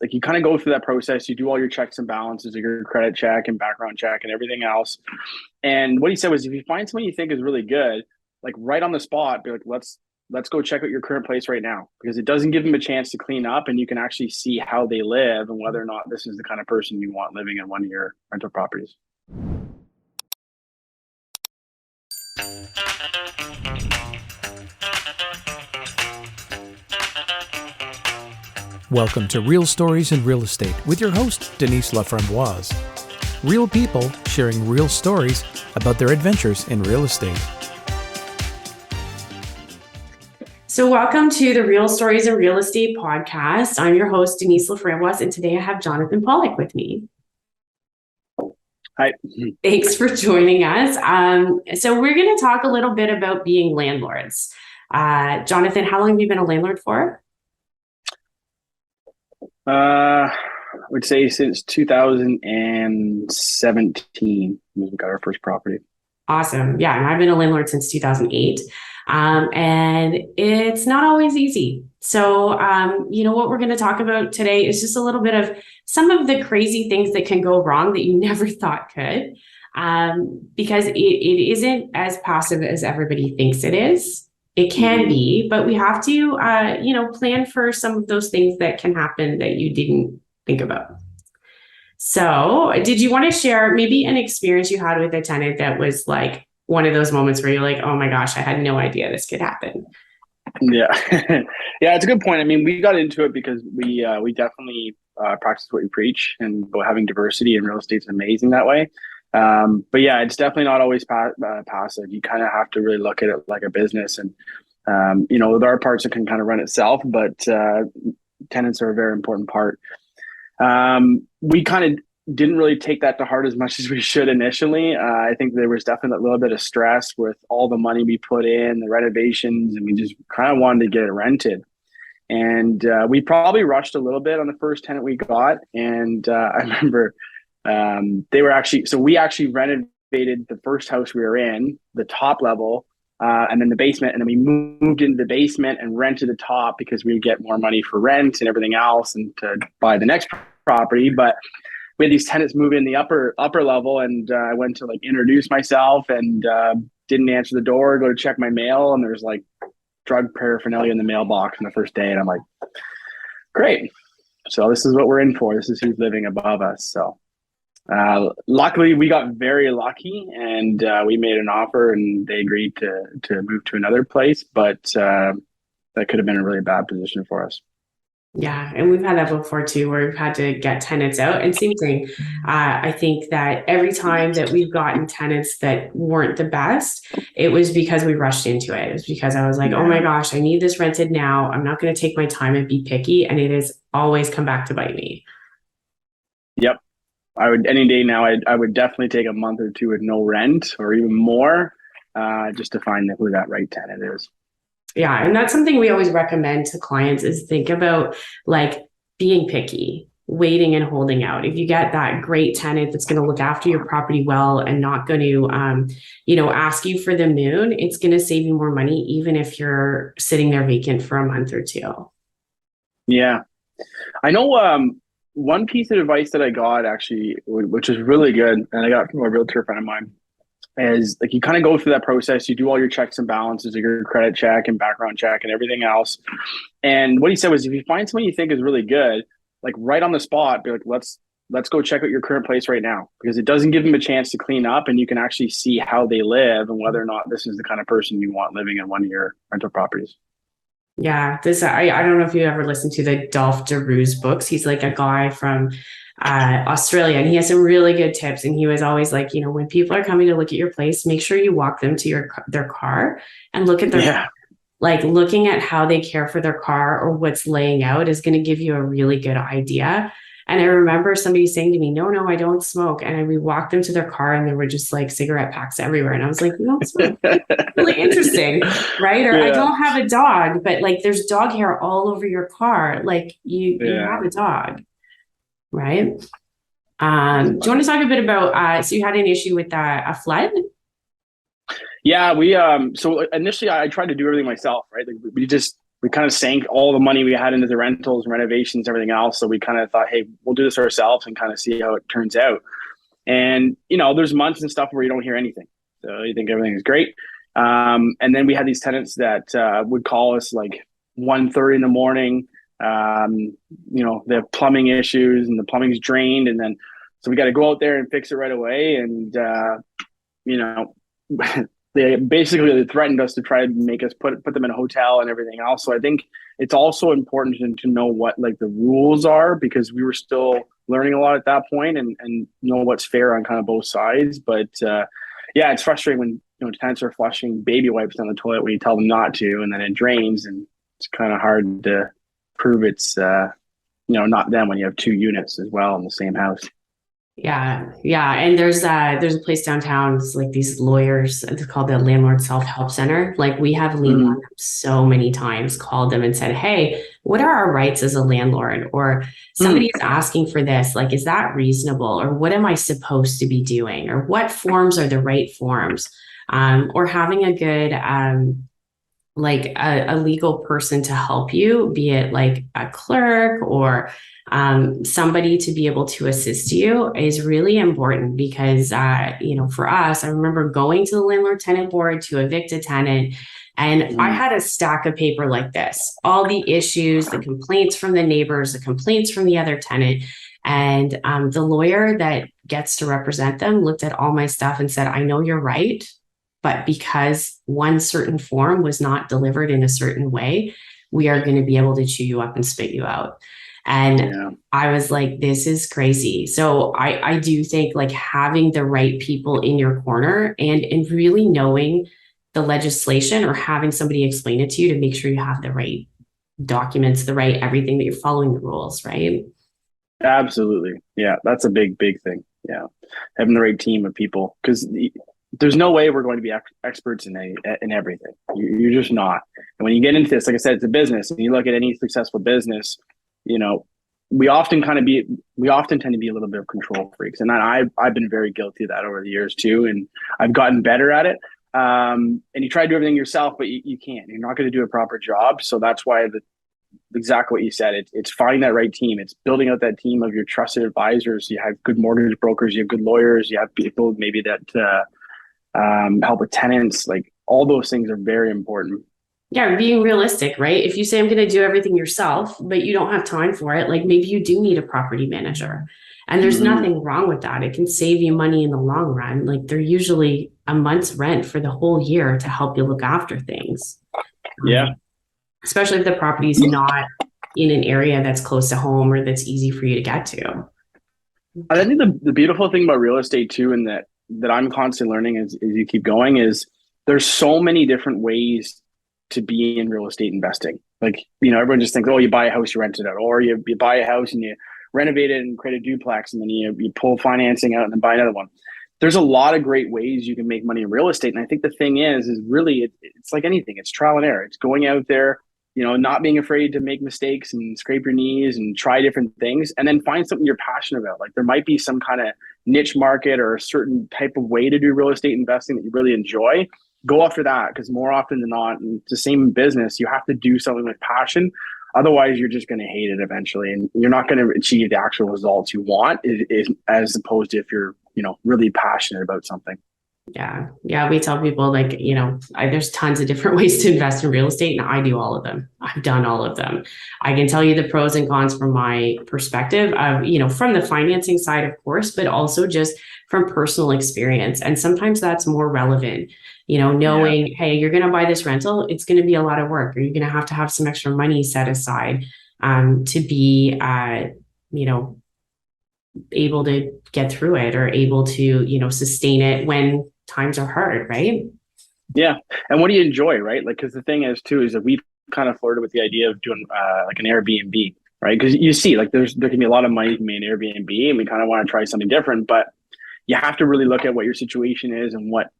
like you kind of go through that process. You do all your checks and balances, like your credit check and background check and everything else. And what he said was, if you find someone you think is really good, like right on the spot, be like, let's go check out your current place right now, because it doesn't give them a chance to clean up, and you can actually see how they live and whether or not this is the kind of person you want living in one of your rental properties. Welcome to Real Stories in Real Estate with your host, Denise Laframboise. Real people sharing real stories about their adventures in real estate. So welcome to the Real Stories in Real Estate podcast. I'm your host, Denise Laframboise, and today I have Johnathan Pollock with me. Hi. Thanks for joining us. So we're going to talk a little bit about being landlords. Johnathan, how long have you been a landlord for? I would say since 2017 when we got our first property. Awesome. Yeah, and I've been a landlord since 2008. And it's not always easy. So, what we're going to talk about today is just a little bit of some of the crazy things that can go wrong that you never thought could, because it isn't as passive as everybody thinks it is. It can be, but we have to, plan for some of those things that can happen that you didn't think about. So did you want to share maybe an experience you had with a tenant that was like one of those moments where you're like, oh my gosh, I had no idea this could happen? Yeah. Yeah, it's a good point. I mean, we got into it because we definitely practice what we preach, and having diversity in real estate is amazing that way. But yeah, it's definitely not always passive. You kind of have to really look at it like a business, and there are parts that can kind of run itself, but tenants are a very important part. We kind of didn't really take that to heart as much as we should initially. I think there was definitely a little bit of stress with all the money we put in, the renovations, and we just kind of wanted to get it rented. And we probably rushed a little bit on the first tenant we got. And I remember we actually renovated the first house we were in, the top level, and then the basement. And then we moved into the basement and rented the top because we would get more money for rent and everything else and to buy the next property. But we had these tenants move in the upper level, and I went to introduce myself and didn't answer the door, go to check my mail, and there's drug paraphernalia in the mailbox on the first day. And I'm like, great. So this is what we're in for. This is who's living above us. So luckily we got very lucky, and we made an offer and they agreed to move to another place, but that could have been a really bad position for us. Yeah, and we've had that before too, where we've had to get tenants out. And same thing, I think that every time that we've gotten tenants that weren't the best, it was because we rushed into it. It was because I was like, oh my gosh, I need this rented now. I'm not going to take my time and be picky. And it has always come back to bite me. Yep. I would, any day now, I would definitely take a month or two with no rent or even more, just to find who that right tenant is. Yeah. And that's something we always recommend to clients is think about being picky, waiting and holding out. If you get that great tenant that's going to look after your property well and not going to, ask you for the moon, it's going to save you more money, even if you're sitting there vacant for a month or two. Yeah. I know one piece of advice that I got actually, which is really good, and I got from a realtor friend of mine, is you kind of go through that process. You do all your checks and balances, like your credit check and background check and everything else. And what he said was, if you find someone you think is really good, right on the spot, be like, let's go check out your current place right now, because it doesn't give them a chance to clean up, and you can actually see how they live and whether or not this is the kind of person you want living in one of your rental properties. Yeah, I don't know if you ever listened to the Dolph DeRuse books. He's a guy from Australia, and he has some really good tips. And he was always like, when people are coming to look at your place, make sure you walk them to their car and look at their looking at how they care for their car or what's laying out is going to give you a really good idea. And I remember somebody saying to me, no, I don't smoke. And we walked them to their car and there were just cigarette packs everywhere. And I was like, you don't smoke. Really interesting, right? Or I don't have a dog, but there's dog hair all over your car. You have a dog, right? Do you want to talk a bit about, so you had an issue with a flood? Yeah, we so initially I tried to do everything myself, right? We we kind of sank all the money we had into the rentals and renovations, everything else. So we kind of thought, hey, we'll do this ourselves and kind of see how it turns out. And, there's months and stuff where you don't hear anything. So you think everything is great. And then we had these tenants that would call us like 1:30 in the morning. They have plumbing issues and the plumbing's drained. And then, so we got to go out there and fix it right away. And, they basically threatened us to try to make us put them in a hotel and everything else. So I think it's also important to know what like the rules are, because we were still learning a lot at that point and know what's fair on kind of both sides. But it's frustrating when tenants are flushing baby wipes down the toilet when you tell them not to, and then it drains, and it's kind of hard to prove it's not them when you have 2 units as well in the same house. Yeah. And there's a place downtown. It's like these lawyers. It's called the Landlord Self-Help Center. Like we have leaned on them so many times, called them and said, hey, what are our rights as a landlord? Or somebody is asking for this. Like, is that reasonable? Or what am I supposed to be doing? Or what forms are the right forms? Or having a good, like a legal person to help you, be it like a clerk or somebody to be able to assist you is really important, because, for us, I remember going to the landlord tenant board to evict a tenant, and I had a stack of paper like this, all the issues, the complaints from the neighbors, the complaints from the other tenant. And the lawyer that gets to represent them looked at all my stuff and said, I know you're right, but because one certain form was not delivered in a certain way, we are going to be able to chew you up and spit you out. And I was like, this is crazy. So I do think like having the right people in your corner and really knowing the legislation, or having somebody explain it to you to make sure you have the right documents, the right everything, that you're following the rules, right? Absolutely. Yeah, that's a big thing. Yeah, having the right team of people, because there's no way we're going to be experts in everything. You're just not. And when you get into this, like I said, it's a business, and you look at any successful business, we often tend to be a little bit of control freaks, and I've been very guilty of that over the years too, and I've gotten better at it. And you try to do everything yourself, but you can't. You're not going to do a proper job. So that's why exactly what you said. It's finding that right team. It's building out that team of your trusted advisors. You have good mortgage brokers. You have good lawyers. You have people maybe that help with tenants. Like all those things are very important. Yeah, being realistic, right? If you say I'm going to do everything yourself, but you don't have time for it, like maybe you do need a property manager. And there's nothing wrong with that. It can save you money in the long run. Like they're usually a month's rent for the whole year to help you look after things. Yeah. Especially if the property is not in an area that's close to home or that's easy for you to get to. I think the beautiful thing about real estate too, and that I'm constantly learning as you keep going, is there's so many different ways to be in real estate investing. Like, everyone just thinks, oh, you buy a house, you rent it out, or you buy a house and you renovate it and create a duplex, and then you pull financing out and then buy another one. There's a lot of great ways you can make money in real estate. And I think the thing is really, it's like anything, it's trial and error. It's going out there, not being afraid to make mistakes and scrape your knees and try different things, and then find something you're passionate about. Like there might be some kind of niche market or a certain type of way to do real estate investing that you really enjoy. Go after that, because more often than not, it's the same business, you have to do something with passion. Otherwise, you're just going to hate it eventually, and you're not going to achieve the actual results you want, as opposed to if you're, really passionate about something. Yeah. We tell people like, there's tons of different ways to invest in real estate, and I do all of them. I've done all of them. I can tell you the pros and cons from my perspective of, from the financing side, of course, but also just from personal experience. And sometimes that's more relevant, knowing, hey, you're going to buy this rental, it's going to be a lot of work, or you're going to have some extra money set aside to be, able to get through it, or able to, sustain it when times are hard, right? Yeah. And what do you enjoy, right? Like, because the thing is too, is that we've kind of flirted with the idea of doing like an Airbnb, right? Because you see, like there can be a lot of money made in Airbnb, and we kind of want to try something different, but you have to really look at what your situation is and what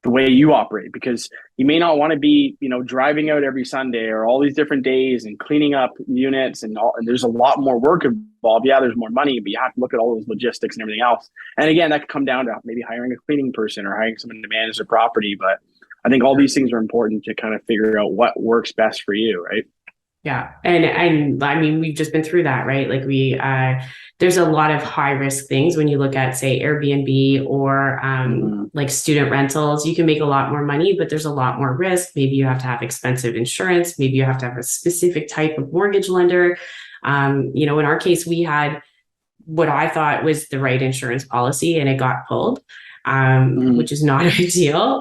the way you operate, because you may not want to be, driving out every Sunday or all these different days and cleaning up units and there's a lot more work involved. Yeah, there's more money, but you have to look at all those logistics and everything else. And again, that could come down to maybe hiring a cleaning person or hiring someone to manage the property. But I think all these things are important to kind of figure out what works best for you, right? Yeah. And I mean, we've just been through that, right? Like there's a lot of high risk things when you look at, say, Airbnb or like student rentals. You can make a lot more money, but there's a lot more risk. Maybe you have to have expensive insurance. Maybe you have to have a specific type of mortgage lender. You know, in our case, we had what I thought was the right insurance policy and it got pulled. Which is not ideal.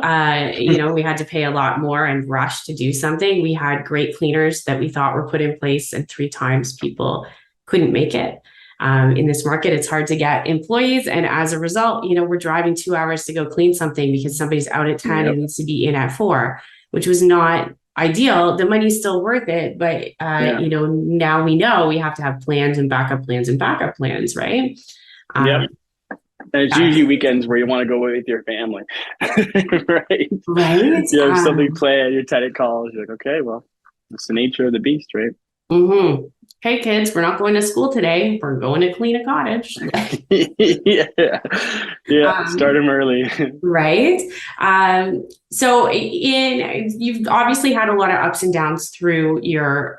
You know, we had to pay a lot more and rush to do something. We had great cleaners that we thought were put in place, and 3 times people couldn't make it. In this market, it's hard to get employees. And as a result, you know, we're driving 2 hours to go clean something because somebody's out at 10 and needs to be in at 4, which was not ideal. The money's still worth it. But, you know, now we know we have to have plans and backup plans and backup plans, right? And it's usually weekends where you want to go away with your family, right? Right. You have something planned, your tenant calls, you're like, okay, well, it's the nature of the beast, right? Hey, kids, we're not going to school today. We're going to clean a cottage. Start them early. Right. So you've obviously had a lot of ups and downs through your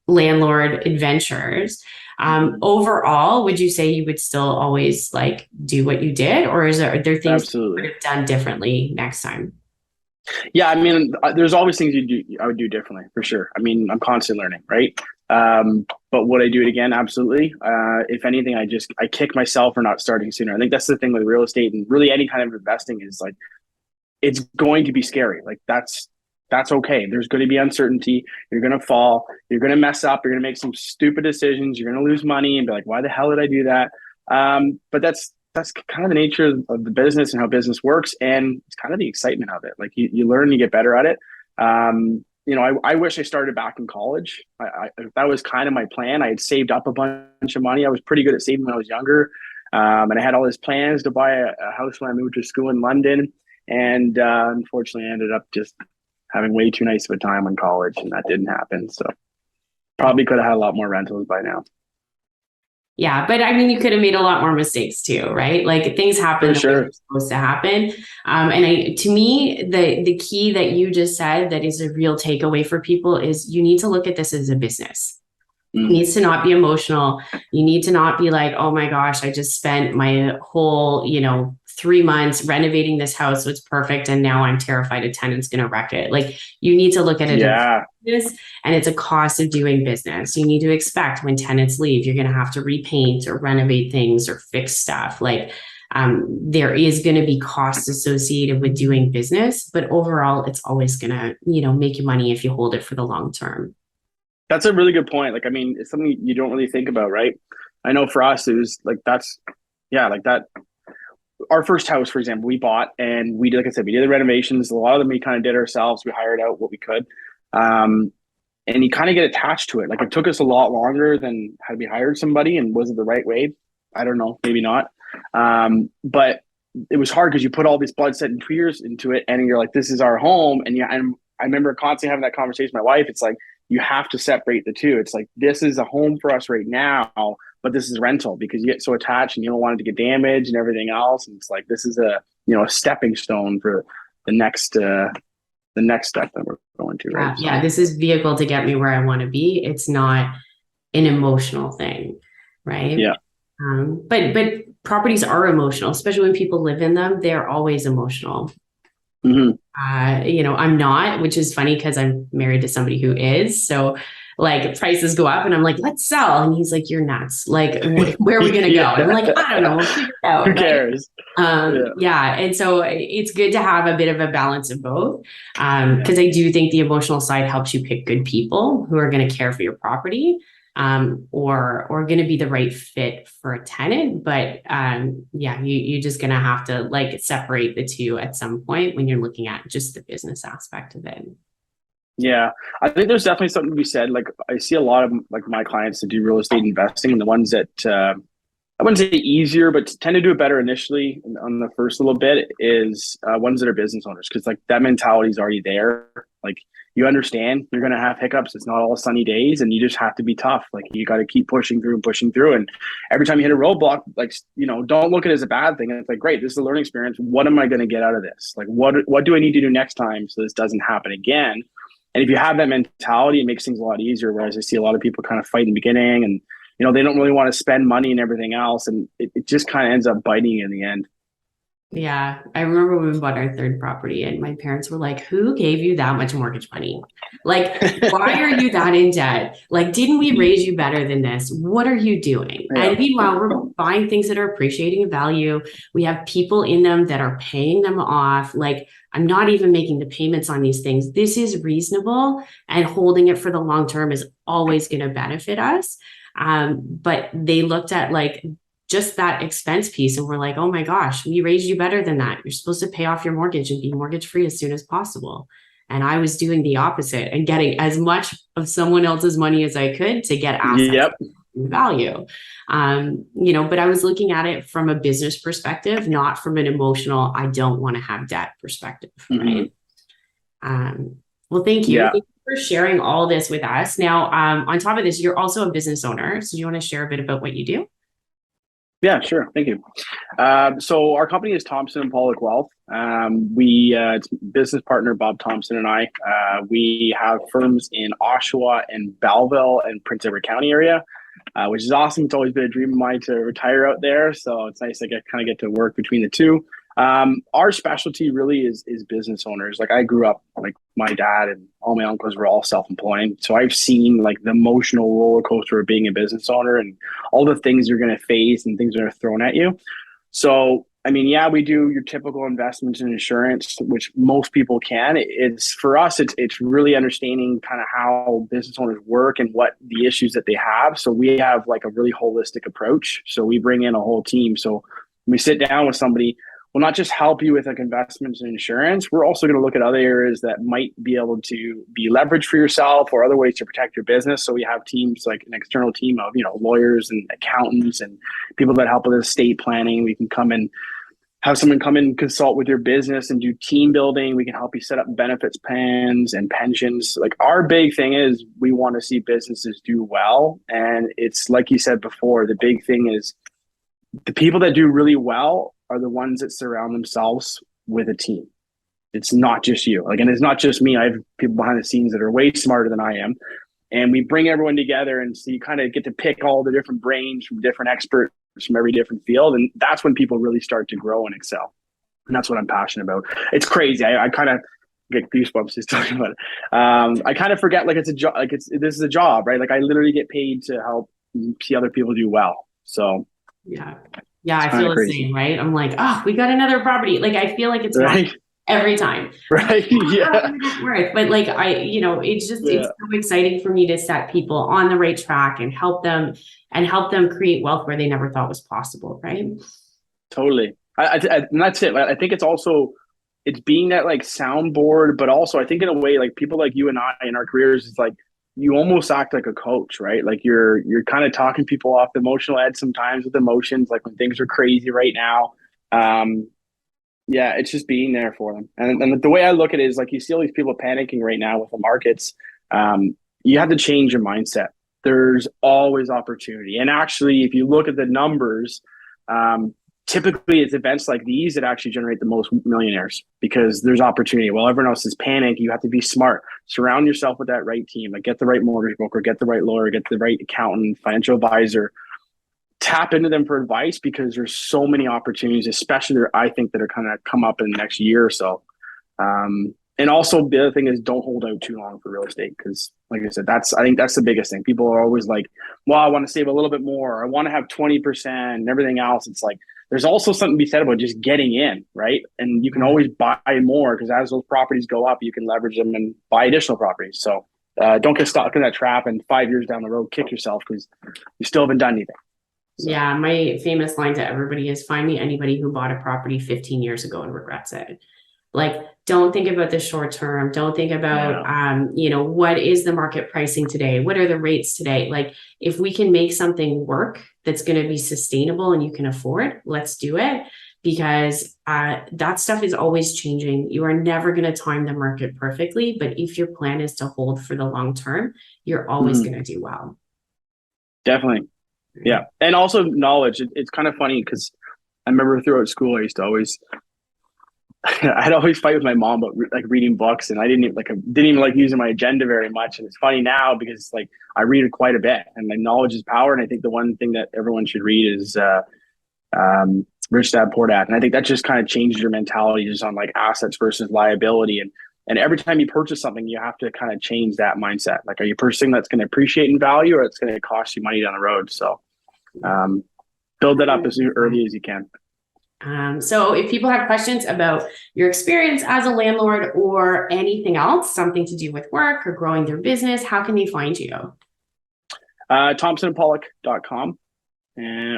landlord adventures. Overall, would you say you would still always like do what you did, or are there things you would have done differently next time? Yeah, I mean, there's always things I would do differently for sure. I mean, I'm constantly learning, right? But would I do it again? Absolutely. If anything, I kick myself for not starting sooner. I think that's the thing with real estate and really any kind of investing is like, it's going to be scary. Like that's okay. There's going to be uncertainty. You're going to fall. You're going to mess up. You're going to make some stupid decisions. You're going to lose money and be like, why the hell did I do that? But that's kind of the nature of the business and how business works. And it's kind of the excitement of it. Like you learn, you get better at it. You know, I wish I started back in college. That was kind of my plan. I had saved up a bunch of money. I was pretty good at saving when I was younger. And I had all these plans to buy a house when I moved to school in London. And unfortunately, I ended up just having way too nice of a time in college, and that didn't happen. So probably could have had a lot more rentals by now. Yeah, but I mean, you could have made a lot more mistakes too, right? Like things happen the way they're supposed to happen. And to me, the key that you just said that is a real takeaway for people is you need to look at this as a business. It needs to not be emotional. You need to not be like, oh my gosh, I just spent my whole, 3 months renovating this house. So it's perfect. And now I'm terrified a tenant's going to wreck it. Like you need to look at it as business, and it's a cost of doing business. You need to expect when tenants leave, you're going to have to repaint or renovate things or fix stuff. Like there is going to be costs associated with doing business, but overall, it's always going to, make you money if you hold it for the long term. That's a really good point. Like, I mean, it's something you don't really think about, right? I know for us, it was like, like that. Our first house, for example, we bought and we did, like I said, we did the renovations. A lot of them we kind of did ourselves. We hired out what we could. And you kind of get attached to it. Like it took us a lot longer than had we hired somebody, and was it the right way? I don't know, maybe not. But it was hard because you put all this blood, sweat, and tears into it, and you're like, this is our home. And I remember constantly having that conversation with my wife. It's like, you have to separate the two. It's like, this is a home for us right now, but this is rental, because you get so attached and you don't want it to get damaged and everything else. And it's like, this is a stepping stone for the next step that we're going to. Right? Yeah. This is vehicle to get me where I want to be. It's not an emotional thing. Right. Yeah. But properties are emotional, especially when people live in them. They're always emotional. Mm-hmm. I'm not, which is funny because I'm married to somebody who is. So like prices go up and I'm like, let's sell. And he's like, you're nuts. Like, where are we going to go? And I'm like, I don't know. We'll figure it out. Who cares? Yeah. And so it's good to have a bit of a balance of both. Because I do think the emotional side helps you pick good people who are going to care for your property. Or going to be the right fit for a tenant. But you're just going to have to like separate the two at some point when you're looking at just the business aspect of it. Yeah, I think there's definitely something to be said. Like I see a lot of like my clients that do real estate investing, and the ones that I wouldn't say easier, but tend to do it better initially on the first little bit is ones that are business owners, because like that mentality is already there. Like you understand you're going to have hiccups. It's not all sunny days, and you just have to be tough. Like you got to keep pushing through and pushing through. And every time you hit a roadblock, like, you know, don't look at it as a bad thing. It's like, great, this is a learning experience. What am I going to get out of this? Like, what do I need to do next time so this doesn't happen again? And if you have that mentality, it makes things a lot easier. Whereas I see a lot of people kind of fight in the beginning, and you know, they don't really want to spend money and everything else, and it just kind of ends up biting you in the end. Yeah, I remember when we bought our third property and my parents were like, who gave you that much mortgage money? Like, why are you that in debt? Like, didn't we raise you better than this? What are you doing? Yeah. And meanwhile, we're buying things that are appreciating in value. We have people in them that are paying them off. Like, I'm not even making the payments on these things. This is reasonable, and holding it for the long term is always going to benefit us. But they looked at like just that expense piece and we're like, oh my gosh, we raised you better than that. You're supposed to pay off your mortgage and be mortgage free as soon as possible. And I was doing the opposite and getting as much of someone else's money as I could to get assets value. You know, but I was looking at it from a business perspective, not from an emotional, I don't want to have debt perspective. Right. Well, thank you. Yeah. Thank you for sharing all this with us. Now, on top of this, you're also a business owner. So do you want to share a bit about what you do? Yeah, sure. Thank you. So our company is Thompson Pollock Wealth. It's business partner Bob Thompson and I. We have firms in Oshawa and Belleville and Prince Edward County area, which is awesome. It's always been a dream of mine to retire out there. So it's nice I get to work between the two. Our specialty really is business owners. Like I grew up, like my dad and all my uncles were all self-employed. So I've seen like the emotional roller coaster of being a business owner and all the things you're going to face and things that are thrown at you. So, I mean, yeah, we do your typical investments in insurance, which most people can. It's for us, it's really understanding kind of how business owners work and what the issues that they have. So we have like a really holistic approach. So we bring in a whole team. So when we sit down with somebody, we'll not just help you with like investments and insurance. We're also going to look at other areas that might be able to be leveraged for yourself or other ways to protect your business. So we have teams like an external team of, you know, lawyers and accountants and people that help with estate planning. We can come and have someone come and consult with your business and do team building. We can help you set up benefits plans and pensions. Like our big thing is we want to see businesses do well. And it's like you said before, the big thing is the people that do really well are the ones that surround themselves with a team. It's not just you. Like, and it's not just me. I have people behind the scenes that are way smarter than I am. And we bring everyone together, and so you kind of get to pick all the different brains from different experts from every different field. And that's when people really start to grow and excel. And that's what I'm passionate about. It's crazy. I kind of get goosebumps just talking about it. I kind of forget like it's a job, like this is a job, right? Like I literally get paid to help see other people do well. So yeah, I feel the same, right? I'm like, oh, we got another property. Like, I feel like it's right every time. Right. Yeah. But like, it's just, it's so exciting for me to set people on the right track and help them create wealth where they never thought was possible. Right. Totally. And that's it. I think it's being that like soundboard, but also I think in a way, like people like you and I in our careers, it's like, you almost act like a coach, right? Like you're kind of talking people off the emotional edge sometimes with emotions, like when things are crazy right now. It's just being there for them. And the way I look at it is like, you see all these people panicking right now with the markets. You have to change your mindset. There's always opportunity. And actually, if you look at the numbers, typically it's events like these that actually generate the most millionaires because there's opportunity. While everyone else is panicked, you have to be smart. Surround yourself with that right team. Like get the right mortgage broker, get the right lawyer, get the right accountant, financial advisor. Tap into them for advice because there's so many opportunities, especially there, I think, that are kind of come up in the next year or so. And also the other thing is don't hold out too long for real estate because, like I said, I think that's the biggest thing. People are always like, well, I want to save a little bit more. I want to have 20% and everything else. It's like, there's also something to be said about just getting in, right? And you can always buy more because as those properties go up, you can leverage them and buy additional properties. So don't get stuck in that trap and 5 years down the road, kick yourself because you still haven't done anything. So. Yeah, my famous line to everybody is find me anybody who bought a property 15 years ago and regrets it. Like, don't think about the short term. Don't think about, what is the market pricing today? What are the rates today? Like, if we can make something work that's going to be sustainable and you can afford, let's do it, because that stuff is always changing. You are never going to time the market perfectly, but if your plan is to hold for the long term, you're always going to do well. Definitely. Yeah. And also knowledge. It's kind of funny because I remember throughout school, I used to always, I'd always fight with my mom about like reading books, and I didn't even like using my agenda very much. And it's funny now because like I read it quite a bit, and like knowledge is power. And I think the one thing that everyone should read is Rich Dad Poor Dad. And I think that just kind of changes your mentality just on like assets versus liability. And every time you purchase something, you have to kind of change that mindset. Like, are you purchasing that's going to appreciate in value, or it's going to cost you money down the road? So build that up as early as you can. So if people have questions about your experience as a landlord or anything else, something to do with work or growing their business, how can they find you? ThompsonandPollock.com,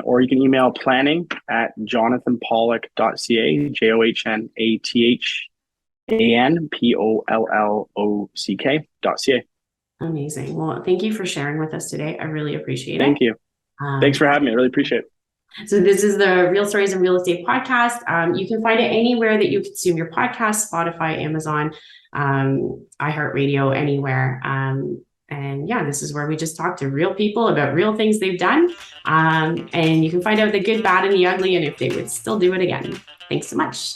or you can email planning@jonathanpollock.ca, JONATHANPOLLOCK.ca. Amazing. Well, thank you for sharing with us today. I really appreciate it. Thank you. Thanks for having me. I really appreciate it. So this is the Real Stories in Real Estate podcast. You can find it anywhere that you consume your podcast: Spotify, Amazon, iHeartRadio, anywhere. And yeah, this is where we just talk to real people about real things they've done. And you can find out the good, bad, and the ugly, and if they would still do it again. Thanks so much.